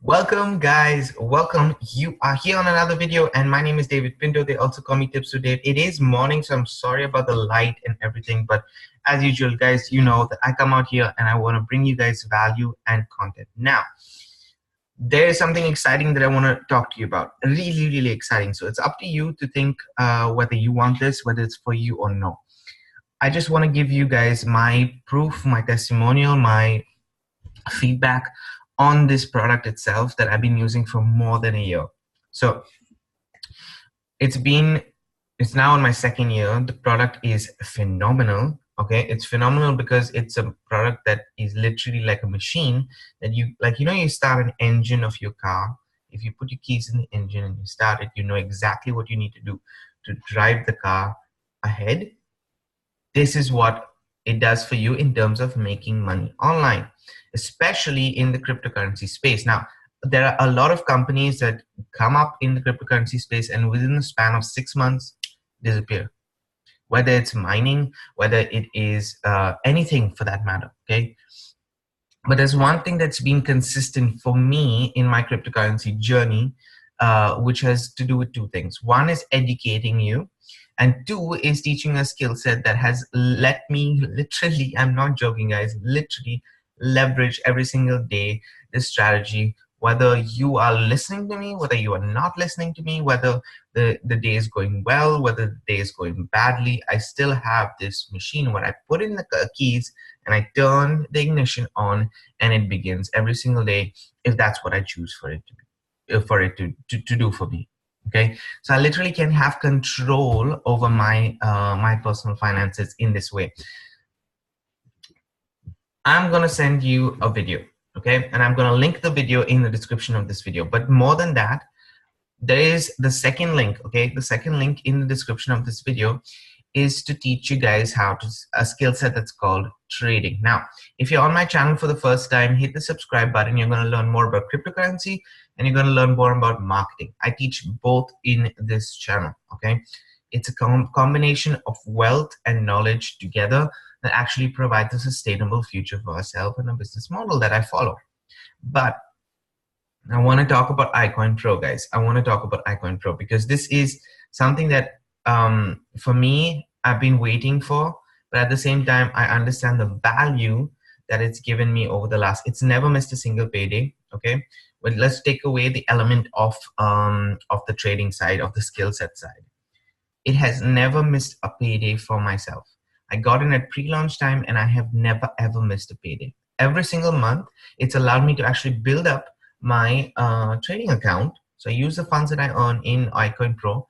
Welcome guys, welcome. You are here on another video and my name is David Pinto. They also call me TipsWithDav. It is morning, so I'm sorry about the light and everything, but as usual guys, you know that I come out here and I want to bring you guys value and content. Now, there is something exciting that I want to talk to you about. Really exciting. So it's up to you to think whether you want this, whether it's for you or no. I just want to give you guys my proof, my testimonial, my feedback on this product itself that I've been using for more than a year. So it's now in my second year. The product is phenomenal. Okay, it's phenomenal because it's a product that is literally like a machine that you start an engine of your car. If you put your keys in the engine and you start it, you know exactly what you need to do to drive the car ahead. This is what it does for you in terms of making money online, especially in the cryptocurrency space. Now, there are a lot of companies that come up in the cryptocurrency space and within the span of 6 months disappear. Whether it's mining, whether it is anything for that matter, okay? But there's one thing that's been consistent for me in my cryptocurrency journey, which has to do with two things. One is educating you, and two is teaching a skill set that has let me literally, I'm not joking guys, literally leverage every single day this strategy, whether you are listening to me, whether you are not listening to me, whether the day is going well, whether the day is going badly. I still have this machine where I put in the keys and I turn the ignition on and it begins every single day if that's what I choose for it to do for me. Okay, so I literally can have control over my my personal finances in this way. I'm gonna send you a video, okay, and I'm gonna link the video in the description of this video. But more than that, there is the second link, okay? The second link in the description of this video is to teach you guys how to a skill set that's called trading. Now, if you're on my channel for the first time, hit the subscribe button. You're going to learn more about cryptocurrency and you're going to learn more about marketing. I teach both in this channel, okay? It's a combination of wealth and knowledge together that actually provides a sustainable future for ourselves and a business model that I follow. But I want to talk about iCoinPro, guys. I want to talk about iCoinPro because this is something that for me, I've been waiting for, but at the same time, I understand the value that it's given me over the last, it's never missed a single payday, okay? But let's take away the element of the trading side, of the skill set side. It has never missed a payday for myself. I got in at pre-launch time and I have never ever missed a payday. Every single month, it's allowed me to actually build up my trading account. So I use the funds that I earn in iCoinPro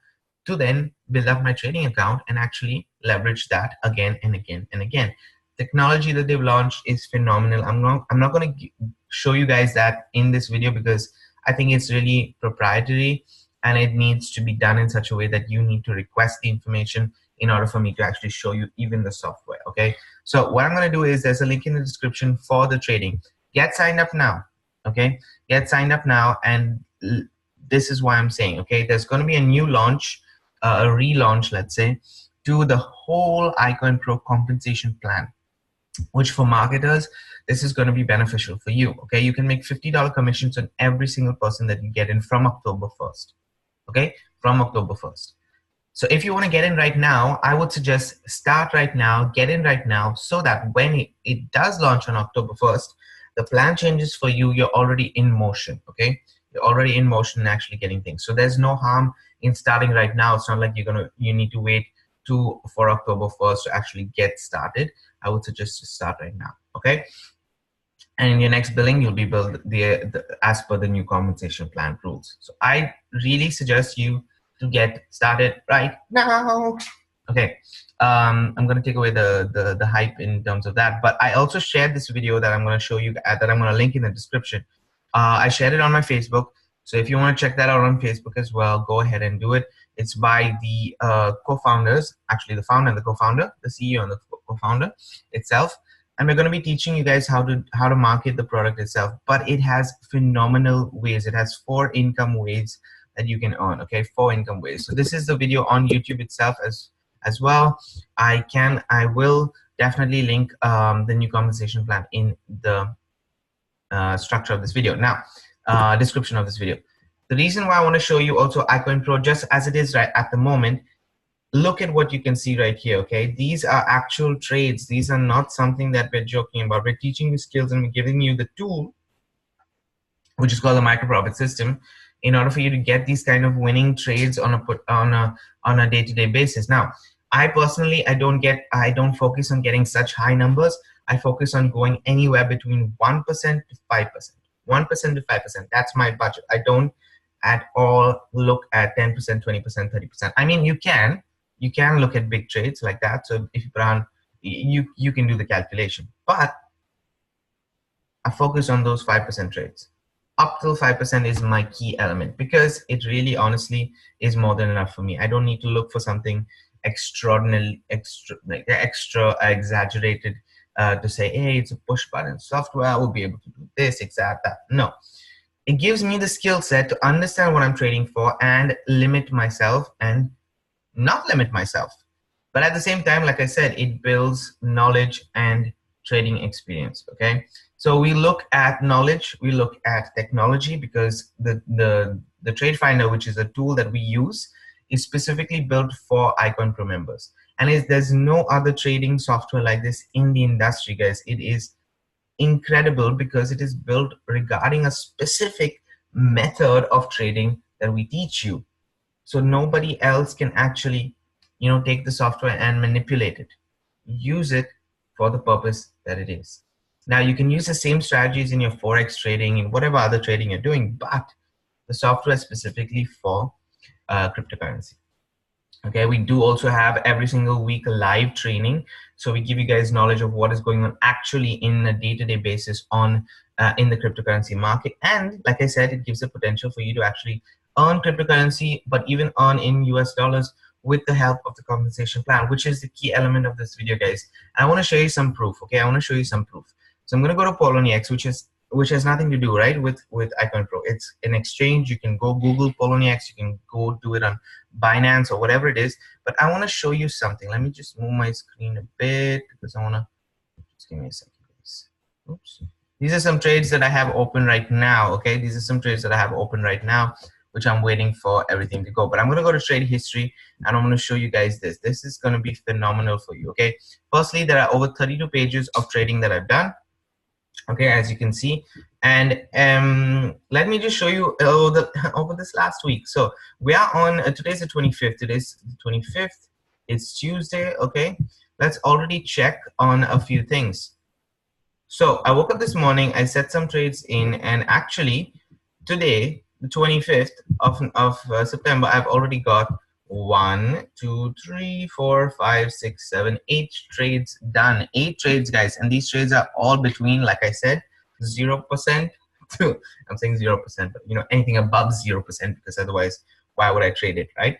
to then build up my trading account and actually leverage that again and again and again. Technology that they've launched is phenomenal. I'm not going to show you guys that in this video because I think it's really proprietary and it needs to be done in such a way that you need to request the information in order for me to actually show you even the software, okay? So what I'm going to do is there's a link in the description for the trading. Get signed up now, okay? Get signed up now, and this is why I'm saying, okay, there's going to be a new launch, a relaunch, let's say, to the whole iCoinPro compensation plan, which for marketers, this is going to be beneficial for you, okay? You can make $50 commissions on every single person that you get in from October 1st, okay? From October 1st. So if you want to get in right now, I would suggest start right now, get in right now, so that when it does launch on October 1st, the plan changes for you, you're already in motion, okay? You're already in motion and actually getting things. So there's no harm in starting right now. It's not like you need to wait for October 1st to actually get started. I would suggest to start right now, okay? And in your next billing, you'll be billed as per the new compensation plan rules. So I really suggest you to get started right now. Okay, I'm going to take away the hype in terms of that, but I also shared this video that I'm going to show you, that I'm going to link in the description. I shared it on my Facebook, so if you want to check that out on Facebook as well, go ahead and do it. It's by the co-founders, actually the founder and the co-founder, the CEO and the co-founder itself, and we're going to be teaching you guys how to market the product itself. But it has phenomenal ways. It has 4 income ways that you can earn, okay? 4 income ways. So this is the video on YouTube itself as well. I will definitely link the new compensation plan in the structure of this video. Now, description of this video. The reason why I want to show you also iCoinPro just as it is right at the moment, look at what you can see right here, okay? These are actual trades. These are not something that we're joking about. We're teaching you skills and we're giving you the tool, which is called the micro profit system, in order for you to get these kind of winning trades on a day-to-day basis. Now, I personally, I don't focus on getting such high numbers. I focus on going anywhere between 1% to 5%. 1% to 5%. That's my budget. I don't at all look at 10%, 20%, 30%. I mean, you can look at big trades like that. So if you put on, you can do the calculation. But I focus on those 5% trades. Up till 5% is my key element, because it really honestly is more than enough for me. I don't need to look for something extraordinarily extra exaggerated to say, hey, it's a push button software, I will be able to do this, exact that. No, it gives me the skill set to understand what I'm trading for and limit myself and not limit myself. But at the same time, like I said, it builds knowledge and trading experience, okay? So we look at knowledge, we look at technology, because the Trade Finder, which is a tool that we use, is specifically built for iCoinPro members. And there's no other trading software like this in the industry, guys. It is incredible because it is built regarding a specific method of trading that we teach you. So nobody else can actually, take the software and manipulate it. Use it for the purpose that it is. Now, you can use the same strategies in your Forex trading and whatever other trading you're doing, but the software is specifically for cryptocurrency. Okay, we do also have every single week a live training. So we give you guys knowledge of what is going on actually in a day-to-day basis on in the cryptocurrency market. And like I said, it gives the potential for you to actually earn cryptocurrency, but even earn in US dollars with the help of the compensation plan, which is the key element of this video, guys. And I want to show you some proof, okay? I want to show you some proof. So I'm going to go to Poloniex, which has nothing to do, right, with iCoinPro. It's an exchange. You can go Google Poloniex. You can go do it on Binance or whatever it is. But I want to show you something. Let me just move my screen a bit because I want to, just give me a second, please. Oops. These are some trades that I have open right now, okay? These are some trades that I have open right now, which I'm waiting for everything to go. But I'm going to go to trade history and I'm going to show you guys this. This is going to be phenomenal for you, okay? Firstly, there are over 32 pages of trading that I've done. Okay, as you can see, and let me just show you over this last week. So we are on today's the 25th. Today's the 25th. It's Tuesday. Okay, let's already check on a few things. So I woke up this morning. I set some trades in, and actually today, the 25th of September, I've already got 1, 2, 3, 4, 5, 6, 7, 8 trades done. 8 trades, guys, and these trades are all between, like I said, 0% to, I'm saying 0%, but anything above 0%, because otherwise, why would I trade it, right?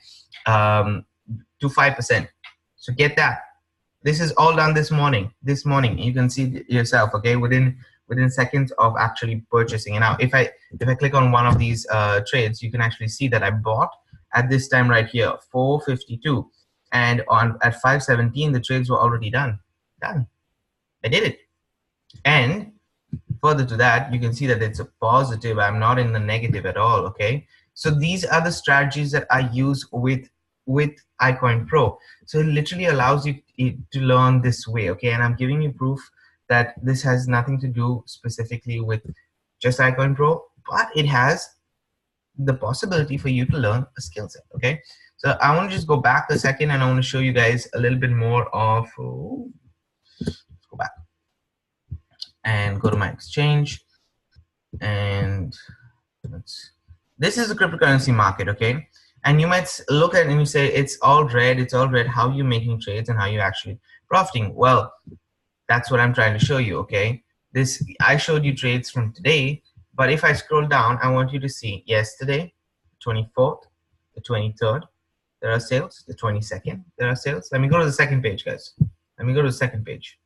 To 5%. So get that. This is all done this morning. This morning, you can see yourself, okay, within seconds of actually purchasing. And now, if I click on one of these trades, you can actually see that I bought at this time right here, 452, and at 517 the trades were already done. I did it. And further to that, you can see that it's a positive. I'm not in the negative at all, okay? So these are the strategies that I use with iCoinPro. So it literally allows you to learn this way, okay? And I'm giving you proof that this has nothing to do specifically with just iCoinPro, but it has the possibility for you to learn a skill set, okay? So I want to just go back a second and I want to show you guys a little bit more of, let's go back and go to my exchange, and this is the cryptocurrency market, okay? And you might look at it and you say, it's all red, how are you making trades and how are you actually profiting? Well, that's what I'm trying to show you, okay? I showed you trades from today, but if I scroll down, I want you to see yesterday, 24th, the 23rd, there are sales, the 22nd, there are sales. Let me go to the second page, guys. Let me go to the second page.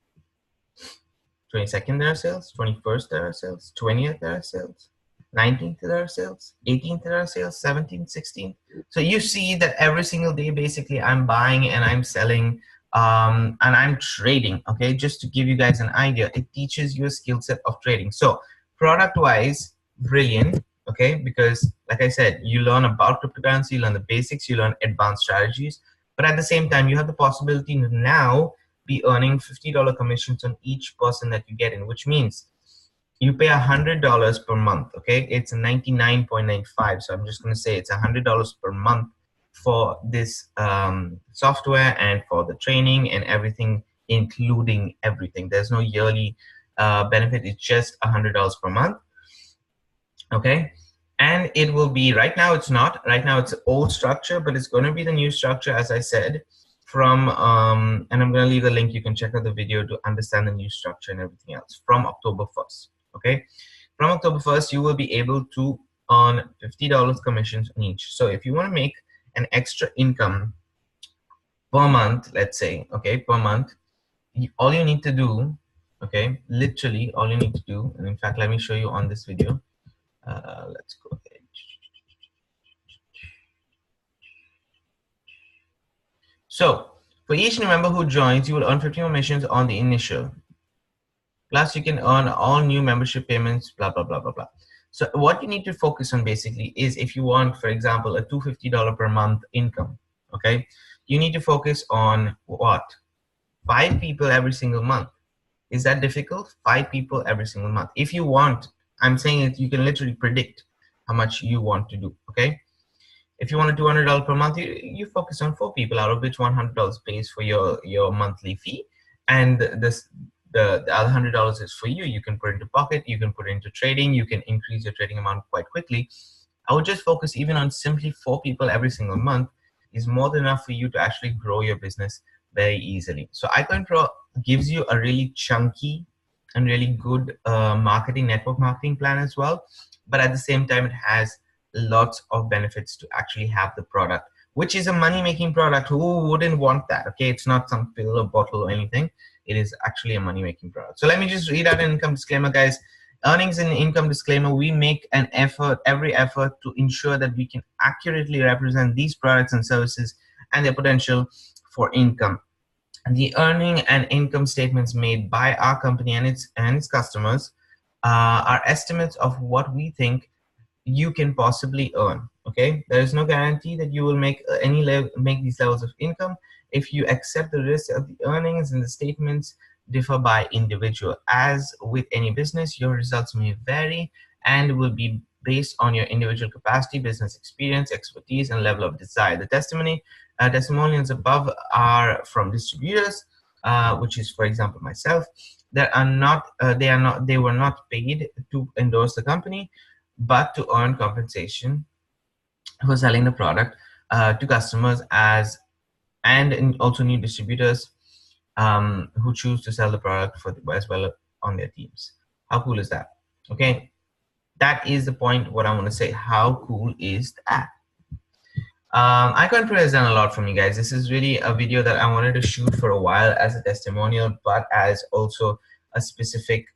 22nd, there are sales. 21st, there are sales. 20th, there are sales. 19th, there are sales. 18th, there are sales. 17th, 16th. So you see that every single day, basically, I'm buying and I'm selling and I'm trading, okay? Just to give you guys an idea, it teaches you a skill set of trading. So product-wise, brilliant. okay? Because like I said, you learn about cryptocurrency, you learn the basics, you learn advanced strategies, but at the same time, you have the possibility to now be earning $50 commissions on each person that you get in, which means you pay $100 per month, okay? It's 99.95, so I'm just gonna say it's $100 per month for this software and for the training and everything, including everything. There's no yearly benefit, it's just $100 per month, okay? And it will be, right now it's not, right now it's old structure, but it's gonna be the new structure, as I said, from, and I'm gonna leave the link, you can check out the video to understand the new structure and everything else, from October 1st, okay? From October 1st, you will be able to earn $50 commissions on each. So if you wanna make an extra income per month, let's say, okay, per month, all you need to do, okay, literally all you need to do, and in fact, let me show you on this video. Let's go ahead. So for each new member who joins, you will earn 50 commissions on the initial. Plus you can earn all new membership payments, blah, blah, blah, blah, blah. So what you need to focus on basically is if you want, for example, a $250 per month income, okay, you need to focus on what? 5 people every single month. Is that difficult? 5 people every single month. If you want, I'm saying it, you can literally predict how much you want to do, okay? If you want a $200 per month, you focus on 4 people, out of which $100 pays for your monthly fee, and the other $100 is for you. You can put it into pocket, you can put it into trading, you can increase your trading amount quite quickly. I would just focus even on simply 4 people every single month is more than enough for you to actually grow your business very easily. So iCoinPro gives you a really chunky and really good network marketing plan as well. But at the same time, it has lots of benefits to actually have the product, which is a money-making product. Who wouldn't want that? Okay, it's not some pill or bottle or anything. It is actually a money-making product. So let me just read out an income disclaimer, guys. Earnings and income disclaimer. We make an effort, every effort, to ensure that we can accurately represent these products and services and their potential for income. The earning and income statements made by our company and its customers are estimates of what we think you can possibly earn. Okay, there is no guarantee that you will make these levels of income. If you accept the risk of the earnings, and the statements differ by individual. As with any business, your results may vary and will be based on your individual capacity, business experience, expertise, and level of desire. The testimonials above are from distributors, which is, for example, myself. They were not paid to endorse the company, but to earn compensation for selling the product to customers and also new distributors who choose to sell the product as well on their teams. How cool is that? Okay, that is the point. What I want to say. How cool is that? iCoinPro has done a lot for me, guys. This is really a video that I wanted to shoot for a while as a testimonial, but as also a specific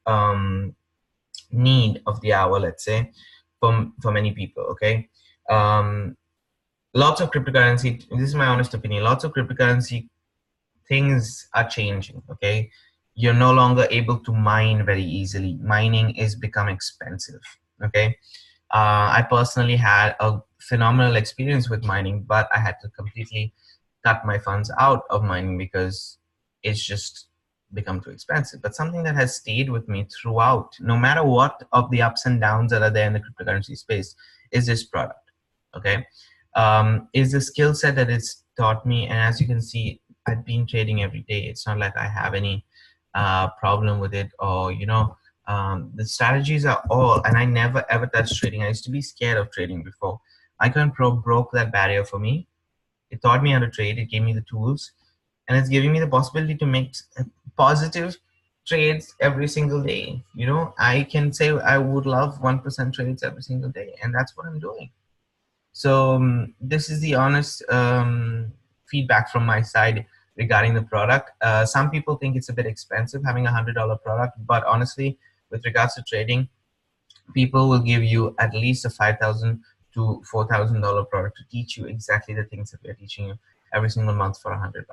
need of the hour, let's say, for many people. Okay, lots of cryptocurrency. This is my honest opinion. Lots of cryptocurrency things are changing. Okay, you're no longer able to mine very easily. Mining is becoming expensive. Okay. I personally had a phenomenal experience with mining, but I had to completely cut my funds out of mining because it's just become too expensive. But something that has stayed with me throughout, no matter what of the ups and downs that are there in the cryptocurrency space, is this product. Okay, is the skill set that it's taught me. And as you can see, I've been trading every day. It's not like I have any problem with it, or the strategies are all, and I never ever touched trading. I used to be scared of trading before. iCoinPro broke that barrier for me. It taught me how to trade. It gave me the tools, and it's giving me the possibility to make positive trades every single day. I can say I would love 1% trades every single day, and that's what I'm doing. So this is the honest feedback from my side regarding the product. Some people think it's a bit expensive having $100 product, but honestly, with regards to trading, people will give you at least a $5,000 to $4,000 product to teach you exactly the things that we're teaching you every single month for $100.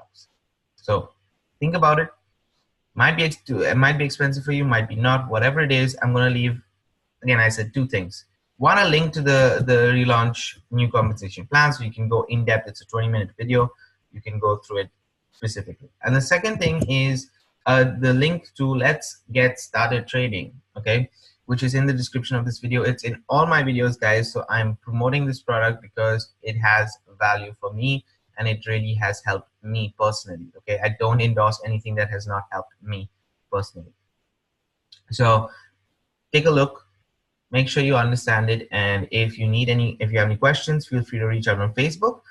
So think about it. It might be expensive for you, might be not. Whatever it is, I'm going to leave. Again, I said 2 things. want a link to the relaunch new compensation plan, so you can go in depth. It's a 20-minute video. You can go through it specifically. And the second thing is the link to Let's Get Started Trading, okay, which is in the description of this video. It's in all my videos, guys. So I'm promoting this product because it has value for me and it really has helped me personally. Okay, I don't endorse anything that has not helped me personally. So take a look, make sure you understand it, and if you have any questions, feel free to reach out on Facebook,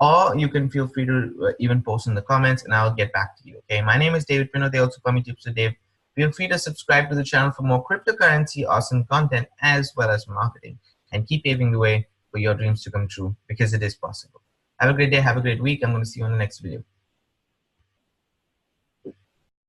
or you can feel free to even post in the comments and I'll get back to you. Okay, my name is David Pino. They also call me Tips with Dave. Feel free to subscribe to the channel for more cryptocurrency awesome content as well as marketing, and keep paving the way for your dreams to come true, because it is possible. Have a great day, have a great week. I'm going to see you on the next video.